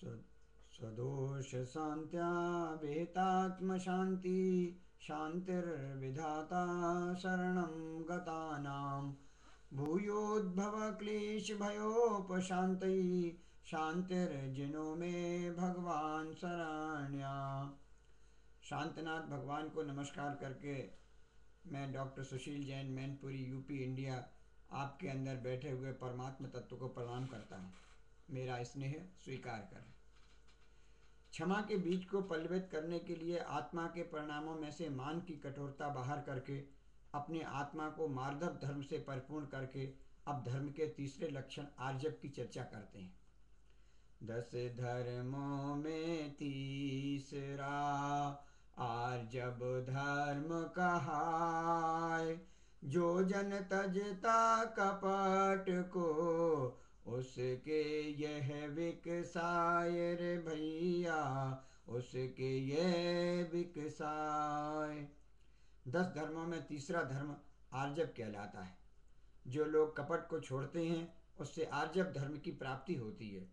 स्वदोष शांत्या विहितात्म शांति शांतिर्विधाता शरणं गतानां भूयोद्भव क्लेश भयोपशान्तये शांतिर्जिनो में भगवान शरण्या। शांतनाथ भगवान को नमस्कार करके मैं doctor Sushil Jain, Mainpuri, UP, India, आपके अंदर बैठे हुए परमात्मा तत्व को प्रणाम करता हूँ। मेरा स्नेह स्वीकार करें। क्षमा के बीज को पल्लवित करने के लिए आत्मा के परिणामों में से मान की कठोरता बाहर करके अपने आत्मा को मार्दव धर्म से परिपूर्ण करके अब धर्म के तीसरे लक्षण आर्जव की चर्चा करते हैं। 10 धर्मों में तीसरा आर्जव धर्म कहाय। जो जन तजता कपट को उसके यह विकसाय रे भैया, उसके यह विकसाय। 10 धर्मों में तीसरा धर्म आर्जव कहलाता है। जो लोग कपट को छोड़ते हैं उससे आर्जव धर्म की प्राप्ति होती है।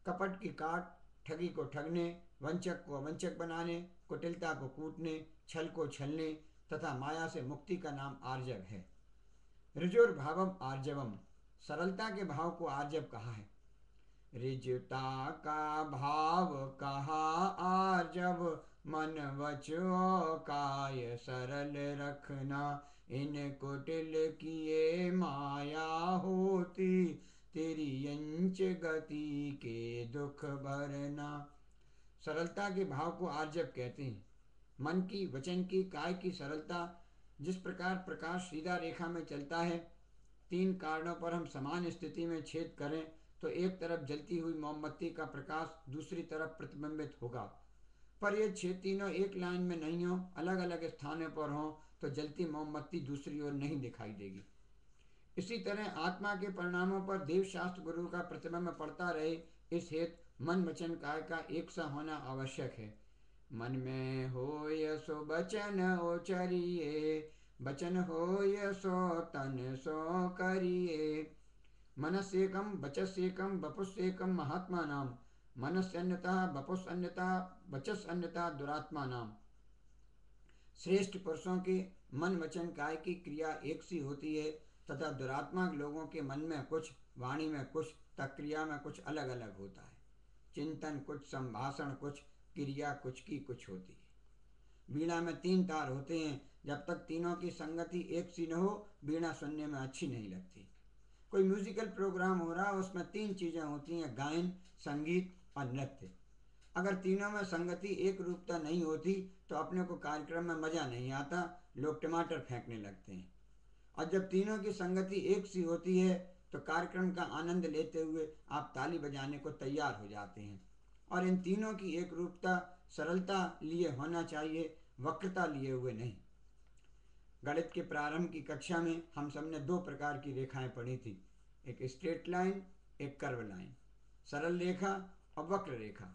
कपट की काट, ठगी को ठगने, वंचक को अवंचक बनाने, कुटिलता को कूटने, छल को छलने तथा माया से मुक्ति का नाम आर्जव है। ऋजुर भावम आर्जवम, सरलता के भाव को आर्जव कहा है। ऋजुता का भाव कहा आर्जव, मन वच और काय सरल रखना। इन कुटिल किए माया होती, तेरी अंच गति के दुख भरना। सरलता के भाव को आर्जव कहते हैं। मन की, वचन की, काय की सरलता। जिस प्रकार प्रकाश सीधा रेखा में चलता है, 3 कारणों पर हम समान स्थिति में छेद करें तो एक तरफ जलती हुई मोमबत्ती का प्रकाश दूसरी तरफ प्रतिबिंबित होगा। पर ये छेद तीनों एक लाइन में नहीं हो, अलग अलग स्थानों पर हों तो जलती मोमबत्ती दूसरी ओर नहीं दिखाई देगी। इसी तरह आत्मा के परिणामों पर देव शास्त्र गुरु का प्रतिबिंब पड़ता रहे, इस हेतु मन वचन काय का एक सा होना आवश्यक है। मन में हो सो बचन उचरिए, बचन हो सो तन सो करिए। मनस्येकम वचस्येकम वपुस्येकम महात्मा नाम, मनस्यन्यता वपुस अन्यता वचस अन्यता दुरात्मा नाम। श्रेष्ठ पुरुषों के मन वचन काय की क्रिया एक सी होती है तथा दुरात्मा लोगों के मन में कुछ, वाणी में कुछ, तथा क्रिया में कुछ अलग अलग होता है। चिंतन कुछ, संभाषण कुछ, क्रिया कुछ की कुछ होती है। वीणा में 3 तार होते हैं। जब तक तीनों की संगति एक सी न हो, वीणा सुनने में अच्छी नहीं लगती। कोई म्यूजिकल प्रोग्राम हो रहा, उसमें 3 चीज़ें होती हैं, गायन, संगीत और नृत्य। अगर तीनों में संगति एक रूपता नहीं होती तो अपने को कार्यक्रम में मज़ा नहीं आता, लोग टमाटर फेंकने लगते हैं। और जब तीनों की संगति एक सी होती है तो कार्यक्रम का आनंद लेते हुए आप ताली बजाने को तैयार हो जाते हैं। और इन तीनों की एक रूपता सरलता लिए होना चाहिए, वक्रता लिए हुए नहीं। गणित के प्रारंभ की कक्षा में हम सबने 2 प्रकार की रेखाएं पढ़ी थी, एक स्ट्रेट लाइन, एक कर्व लाइन। सरल रेखा और वक्र रेखा।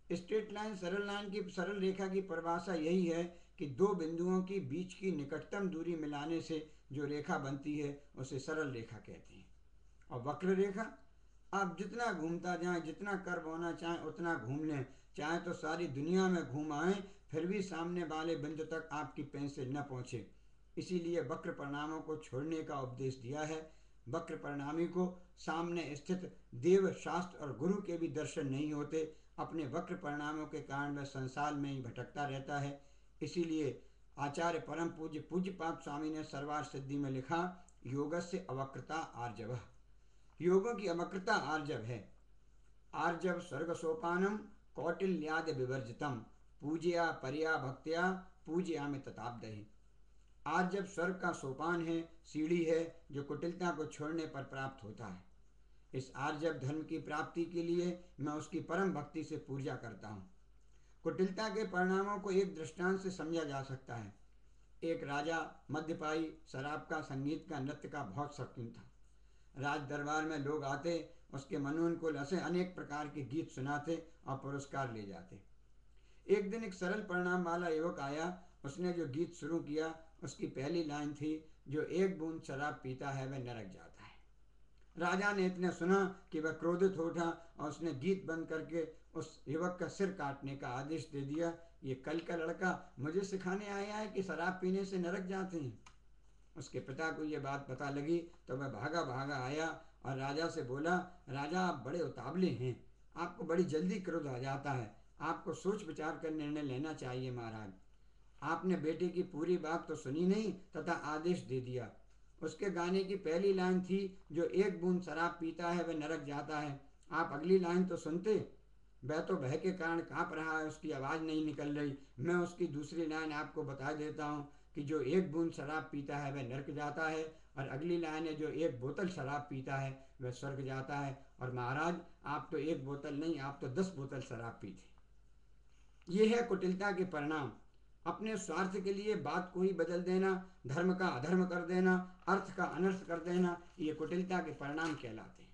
स्ट्रेट लाइन, सरल रेखा की परिभाषा यही है कि 2 बिंदुओं की बीच की निकटतम दूरी मिलाने से जो रेखा बनती है उसे सरल रेखा कहते हैं। और वक्र रेखा, आप जितना घूमता जाएं, जितना कर्व होना चाहें उतना घूम लें, चाहे तो सारी दुनिया में घूम आएँ, फिर भी सामने वाले बिंदु तक आपकी पेंसिल न पहुँचे। इसीलिए वक्र परिणामों को छोड़ने का उपदेश दिया है। वक्र परिणामी को सामने स्थित देव, शास्त्र और गुरु के भी दर्शन नहीं होते। अपने वक्र परिणामों के कारण वह संसार में ही भटकता रहता है। इसीलिए आचार्य परम पूज्य पूज्यपाद स्वामी ने सर्वार सिद्धि में लिखा, योगस्य अवक्रता आर्जव। योगों की अवक्रता आर्जव है। आर्जव स्वर्ग सोपानम कौटिल्याद विवर्जितम, पूजया परिया भक्त्या पूजयामि तताब्दहि। आर्जव स्वर्ग का सोपान है, सीढ़ी है, जो कुटिलता को छोड़ने पर प्राप्त होता है। इस आर्जव धर्म की प्राप्ति के लिए मैं उसकी परम भक्ति से पूजा करता हूँ। कुटिलता के परिणामों को एक दृष्टांत से समझा जा सकता है। एक राजा मद्यपाई, शराब का, संगीत का, नृत्य का बहुत शौकीन था। राज दरबार में लोग आते, उसके मनोनुकूल ऐसे अनेक प्रकार के गीत सुनाते और पुरस्कार ले जाते। एक दिन एक सरल परिणाम वाला युवक आया। उसने जो गीत शुरू किया उसकी पहली लाइन थी, जो 1 बूंद शराब पीता है वह नरक जाता है। राजा ने इतने सुना कि वह क्रोधित हो उठा और उसने गीत बंद करके उस युवक का सिर काटने का आदेश दे दिया। ये कल का लड़का मुझे सिखाने आया है कि शराब पीने से नरक जाते हैं। उसके पिता को ये बात पता लगी तो वह भागा भागा आया और राजा से बोला, राजा आप बड़े उतावले हैं, आपको बड़ी जल्दी क्रोध आ जाता है, आपको सोच विचार कर निर्णय लेना चाहिए महाराज। आपने बेटे की पूरी बात तो सुनी नहीं तथा आदेश दे दिया। उसके गाने की पहली लाइन थी, जो एक बूंद शराब पीता है वह नरक जाता है। आप अगली लाइन तो सुनते। वह तो भय के कारण कांप रहा है, उसकी आवाज़ नहीं निकल रही। मैं उसकी दूसरी लाइन आपको बता देता हूँ कि जो एक बूंद शराब पीता है वह नरक जाता है, और अगली लाइन है, जो एक बोतल शराब पीता है वह स्वर्ग जाता है। और महाराज आप तो एक बोतल नहीं, आप तो 10 बोतल शराब पीते। ये है कुटिलता के परिणाम। अपने स्वार्थ के लिए बात को ही बदल देना, धर्म का अधर्म कर देना, अर्थ का अनर्थ कर देना, ये कुटिलता के परिणाम कहलाते हैं।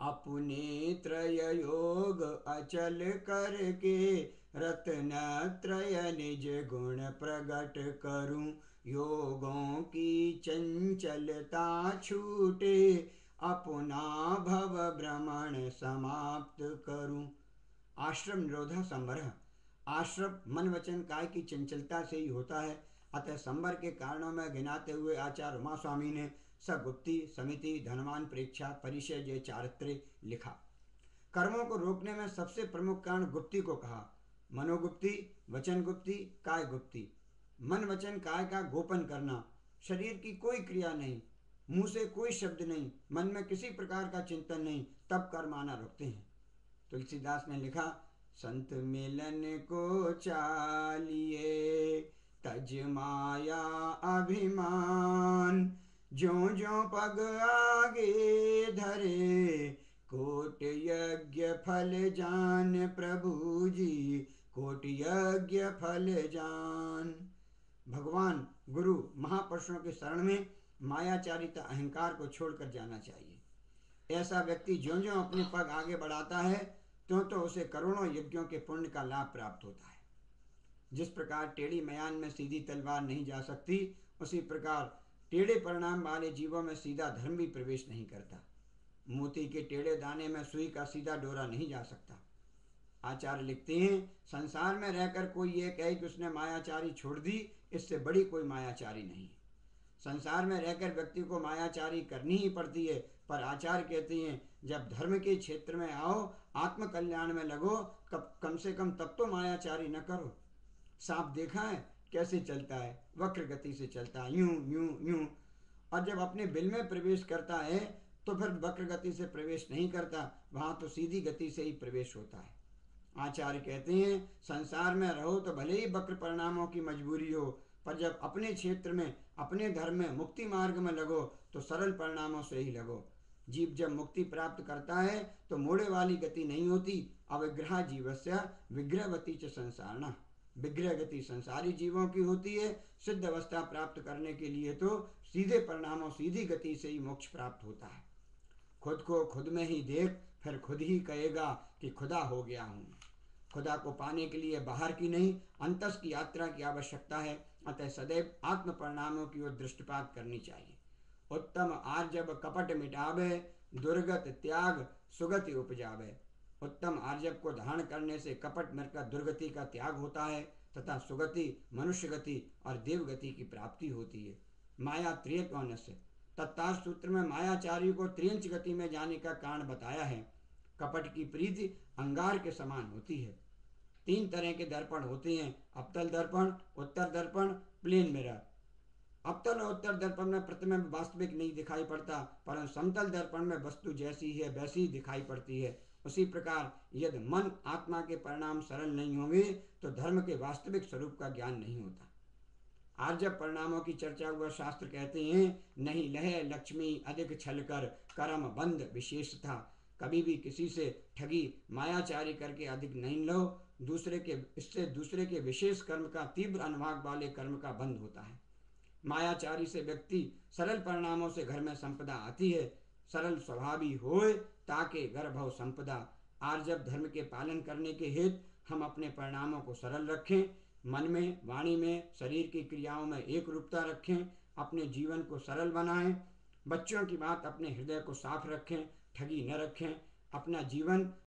अपने त्रय योग अचल करके रत्न त्रय निज गुण प्रगट करूं, योगों की चंचलता छूटे अपना भव भ्रमण समाप्त करूं। आश्रम निरोधा संवरः। आश्रम मन वचन काय की चंचलता से ही होता है। अतः संवर के कारणों में गिनाते हुए आचार्य उमा स्वामी ने सगुप्ति समिति धनवान परीक्षा परिचय जय चारित्र्य लिखा। कर्मों को रोकने में सबसे प्रमुख कारण गुप्ति को कहा। मनोगुप्ति, वचन गुप्ति, काय गुप्ति। मन वचन काय का गोपन करना, शरीर की कोई क्रिया नहीं, मुंह से कोई शब्द नहीं, मन में किसी प्रकार का चिंतन नहीं, तब कर्म आना रोकते हैं। तुलसीदास ने लिखा, संत मिलन को चालिए तज माया अभिमान, ज्यों ज्यों पग आगे धरे कोट यज्ञ फल जान प्रभु जी, कोट यज्ञ फल जान। भगवान गुरु महापुरुषों के शरण में मायाचारिता अहंकार को छोड़कर जाना चाहिए। ऐसा व्यक्ति ज्यों ज्यों अपने पग आगे बढ़ाता है त्यों तो उसे करोड़ों यज्ञों के पुण्य का लाभ प्राप्त होता है। जिस प्रकार टेढ़ी मयान में सीधी तलवार नहीं जा सकती, उसी प्रकार टेढ़े परिणाम वाले जीवों में सीधा धर्म भी प्रवेश नहीं करता। मोती के टेढ़े दाने में सुई का सीधा डोरा नहीं जा सकता। आचार्य लिखते हैं, संसार में रहकर कोई ये कहे कि उसने मायाचारी छोड़ दी, इससे बड़ी कोई मायाचारी नहीं। संसार में रहकर व्यक्ति को मायाचारी करनी ही पड़ती है, पर आचार्य कहते हैं जब धर्म के क्षेत्र में आओ, आत्म कल्याण में लगो, कम से कम तब तो मायाचारी न करो। सांप देखा है कैसे चलता है, वक्र गति से चलता है, यूं यूं यूं, और जब अपने बिल में प्रवेश करता है तो फिर वक्र गति से प्रवेश नहीं करता, वहां तो सीधी गति से ही प्रवेश होता है। आचार्य कहते हैं संसार में रहो तो भले ही वक्र परिणामों की मजबूरी हो, पर जब अपने क्षेत्र में अपने धर्म में मुक्ति मार्ग में लगो तो सरल परिणामों से ही लगो। जीव जब मुक्ति प्राप्त करता है तो मोड़े वाली गति नहीं होती। अविग्रह जीवस्य विग्रहवती च संसारणा। विग्रह गति संसारी जीवों की होती है। सिद्ध अवस्था प्राप्त करने के लिए तो सीधे परिणामों सीधी गति से ही मोक्ष प्राप्त होता है। खुद को खुद में ही देख, फिर खुद ही कहेगा कि खुदा हो गया हूँ। खुदा को पाने के लिए बाहर की नहीं, अंतस की यात्रा की आवश्यकता है। अतः सदैव आत्म परिणामों की ओर दृष्टिपात करनी चाहिए। उत्तम आर्जव कपट मिटावे, दुर्गत त्याग सुगति उपजावे। उत्तम आर्जव को धारण करने से कपट मिटकर दुर्गति का त्याग होता है तथा सुगति, मनुष्य गति और देवगति की प्राप्ति होती है। माया त्रियकौनस्य। तत्तार सूत्र में मायाचारी को त्रियंच गति में जाने का कारण बताया है। कपट की प्रीति अंगार के समान होती है। 3 तरह के दर्पण होते हैं, अवतल दर्पण, उत्तर दर्पण, प्लेन मिरर। अवतल और उत्तर दर्पण में प्रतिबिंब वास्तविक नहीं दिखाई पड़ता, परंतु समतल दर्पण में वस्तु जैसी है वैसी ही दिखाई पड़ती है। उसी प्रकार यदि मन आत्मा के परिणाम सरल नहीं होंगे तो धर्म के वास्तविक स्वरूप का ज्ञान नहीं होता। आर्जव परिणामों की चर्चा हुआ शास्त्र कहते हैं, नहीं लहे लक्ष्मी अधिक छल कर कर्म बंध विशेष था। कभी भी किसी से ठगी मायाचारी करके अधिक नहीं लो, इससे दूसरे के विशेष कर्म का तीव्र अनुभाग वाले कर्म का बंध होता है। मायाचारी से व्यक्ति सरल परिणामों से घर में संपदा आती है। सरल स्वभावी होए ताके घर भव संपदा। आर्जव धर्म के पालन करने के हेतु हम अपने परिणामों को सरल रखें, मन में, वाणी में, शरीर की क्रियाओं में एक रूपता रखें, अपने जीवन को सरल बनाएं। बच्चों की बात अपने हृदय को साफ रखें, ठगी न रखें, अपना जीवन